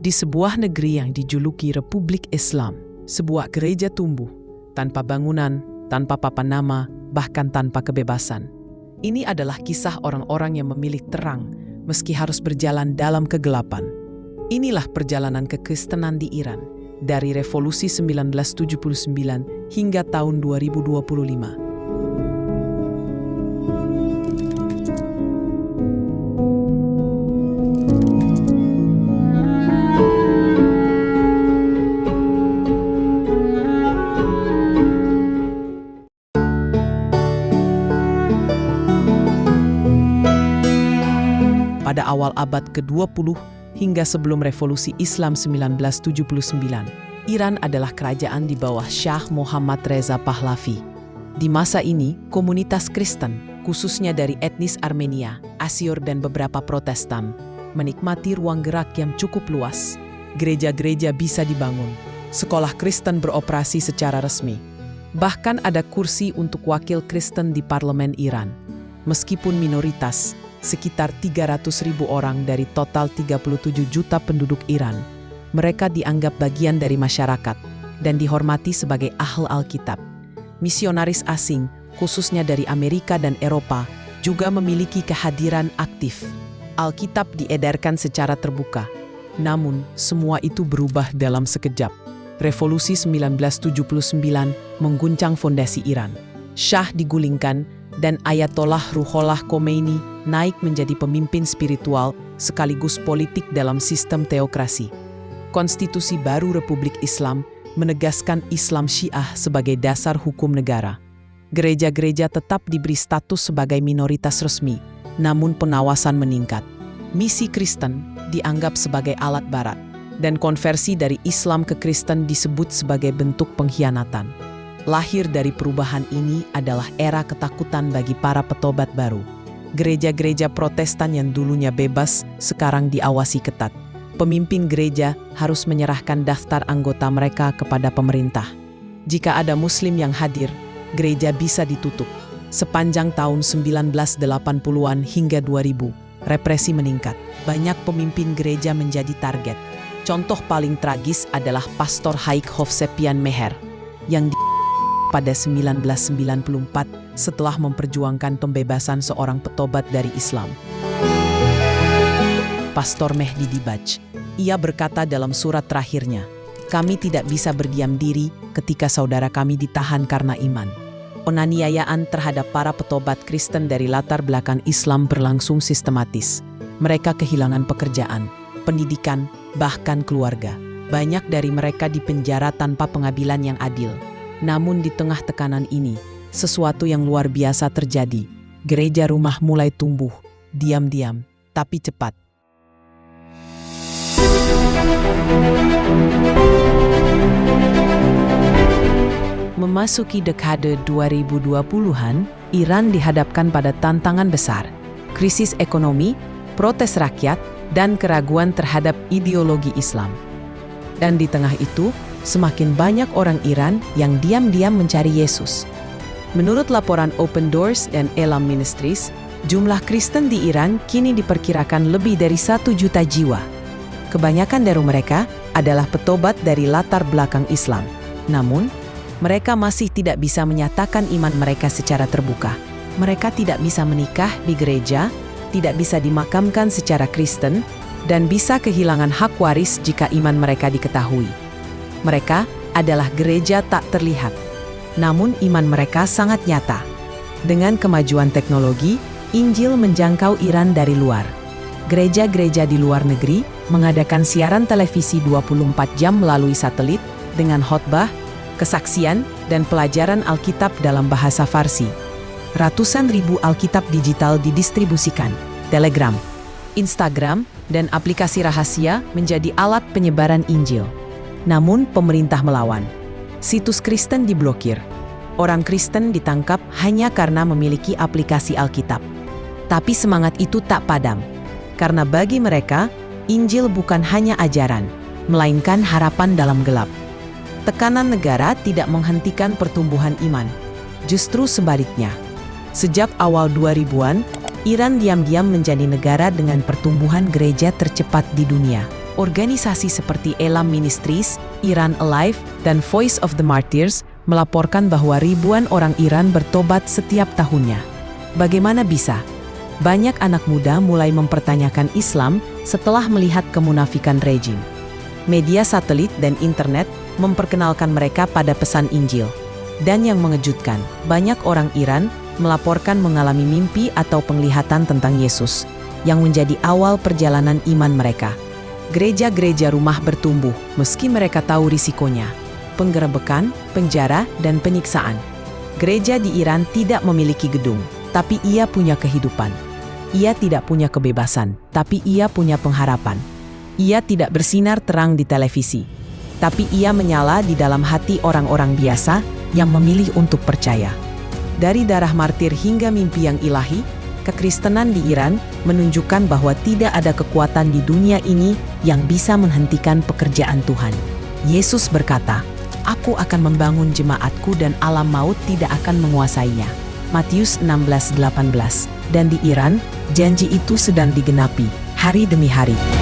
Di sebuah negeri yang dijuluki Republik Islam, sebuah gereja tumbuh tanpa bangunan, tanpa papan nama, bahkan tanpa kebebasan. Ini adalah kisah orang-orang yang memilih terang meski harus berjalan dalam kegelapan. Inilah perjalanan kekristenan di Iran dari Revolusi 1979 hingga tahun 2025. Pada awal abad ke-20 hingga sebelum Revolusi Islam 1979, Iran adalah kerajaan di bawah Shah Muhammad Reza Pahlavi. Di masa ini, komunitas Kristen, khususnya dari etnis Armenia, Asyur dan beberapa Protestan, menikmati ruang gerak yang cukup luas. Gereja-gereja bisa dibangun, sekolah Kristen beroperasi secara resmi. Bahkan ada kursi untuk wakil Kristen di parlemen Iran. Meskipun minoritas, sekitar 300.000 orang dari total 37 juta penduduk Iran. Mereka dianggap bagian dari masyarakat dan dihormati sebagai ahli Alkitab. Misionaris asing, khususnya dari Amerika dan Eropa, juga memiliki kehadiran aktif. Alkitab diedarkan secara terbuka. Namun, semua itu berubah dalam sekejap. Revolusi 1979 mengguncang fondasi Iran. Shah digulingkan dan Ayatollah Ruhollah Khomeini naik menjadi pemimpin spiritual sekaligus politik dalam sistem teokrasi. Konstitusi baru Republik Islam menegaskan Islam Syiah sebagai dasar hukum negara. Gereja-gereja tetap diberi status sebagai minoritas resmi, namun pengawasan meningkat. Misi Kristen dianggap sebagai alat barat, dan konversi dari Islam ke Kristen disebut sebagai bentuk pengkhianatan. Lahir dari perubahan ini adalah era ketakutan bagi para petobat baru. Gereja-gereja Protestan yang dulunya bebas, sekarang diawasi ketat. Pemimpin gereja harus menyerahkan daftar anggota mereka kepada pemerintah. Jika ada Muslim yang hadir, gereja bisa ditutup. Sepanjang tahun 1980-an hingga 2000, represi meningkat. Banyak pemimpin gereja menjadi target. Contoh paling tragis adalah Pastor Haik Hovsepian Meher, yang pada 1994 setelah memperjuangkan pembebasan seorang petobat dari Islam. Pastor Mehdi Dibaj, ia berkata dalam surat terakhirnya, "Kami tidak bisa berdiam diri ketika saudara kami ditahan karena iman." Penganiayaan terhadap para petobat Kristen dari latar belakang Islam berlangsung sistematis. Mereka kehilangan pekerjaan, pendidikan, bahkan keluarga. Banyak dari mereka dipenjara tanpa pengadilan yang adil. Namun di tengah tekanan ini, sesuatu yang luar biasa terjadi. Gereja rumah mulai tumbuh, diam-diam, tapi cepat. Memasuki dekade 2020-an, Iran dihadapkan pada tantangan besar, krisis ekonomi, protes rakyat, dan keraguan terhadap ideologi Islam. Dan di tengah itu, semakin banyak orang Iran yang diam-diam mencari Yesus. Menurut laporan Open Doors dan Elam Ministries, jumlah Kristen di Iran kini diperkirakan lebih dari 1 juta jiwa. Kebanyakan dari mereka adalah petobat dari latar belakang Islam. Namun, mereka masih tidak bisa menyatakan iman mereka secara terbuka. Mereka tidak bisa menikah di gereja, tidak bisa dimakamkan secara Kristen, dan bisa kehilangan hak waris jika iman mereka diketahui. Mereka adalah gereja tak terlihat, namun iman mereka sangat nyata. Dengan kemajuan teknologi, Injil menjangkau Iran dari luar. Gereja-gereja di luar negeri mengadakan siaran televisi 24 jam melalui satelit dengan khotbah, kesaksian, dan pelajaran Alkitab dalam bahasa Farsi. Ratusan ribu Alkitab digital didistribusikan. Telegram, Instagram, dan aplikasi rahasia menjadi alat penyebaran Injil. Namun pemerintah melawan. Situs Kristen diblokir. Orang Kristen ditangkap hanya karena memiliki aplikasi Alkitab. Tapi semangat itu tak padam. Karena bagi mereka, Injil bukan hanya ajaran, melainkan harapan dalam gelap. Tekanan negara tidak menghentikan pertumbuhan iman. Justru sebaliknya. Sejak awal 2000-an, Iran diam-diam menjadi negara dengan pertumbuhan gereja tercepat di dunia. Organisasi seperti Elam Ministries, Iran Alive, dan Voice of the Martyrs melaporkan bahwa ribuan orang Iran bertobat setiap tahunnya. Bagaimana bisa? Banyak anak muda mulai mempertanyakan Islam setelah melihat kemunafikan rejim. Media satelit dan internet memperkenalkan mereka pada pesan Injil. Dan yang mengejutkan, banyak orang Iran melaporkan mengalami mimpi atau penglihatan tentang Yesus, yang menjadi awal perjalanan iman mereka. Gereja-gereja rumah bertumbuh, meski mereka tahu risikonya. Penggerebekan, penjara, dan penyiksaan. Gereja di Iran tidak memiliki gedung, tapi ia punya kehidupan. Ia tidak punya kebebasan, tapi ia punya pengharapan. Ia tidak bersinar terang di televisi, tapi ia menyala di dalam hati orang-orang biasa yang memilih untuk percaya. Dari darah martir hingga mimpi yang ilahi, kekristenan di Iran menunjukkan bahwa tidak ada kekuatan di dunia ini yang bisa menghentikan pekerjaan Tuhan. Yesus berkata, "Aku akan membangun jemaatku dan alam maut tidak akan menguasainya." Matius 16:18. Dan di Iran, janji itu sedang digenapi, hari demi hari.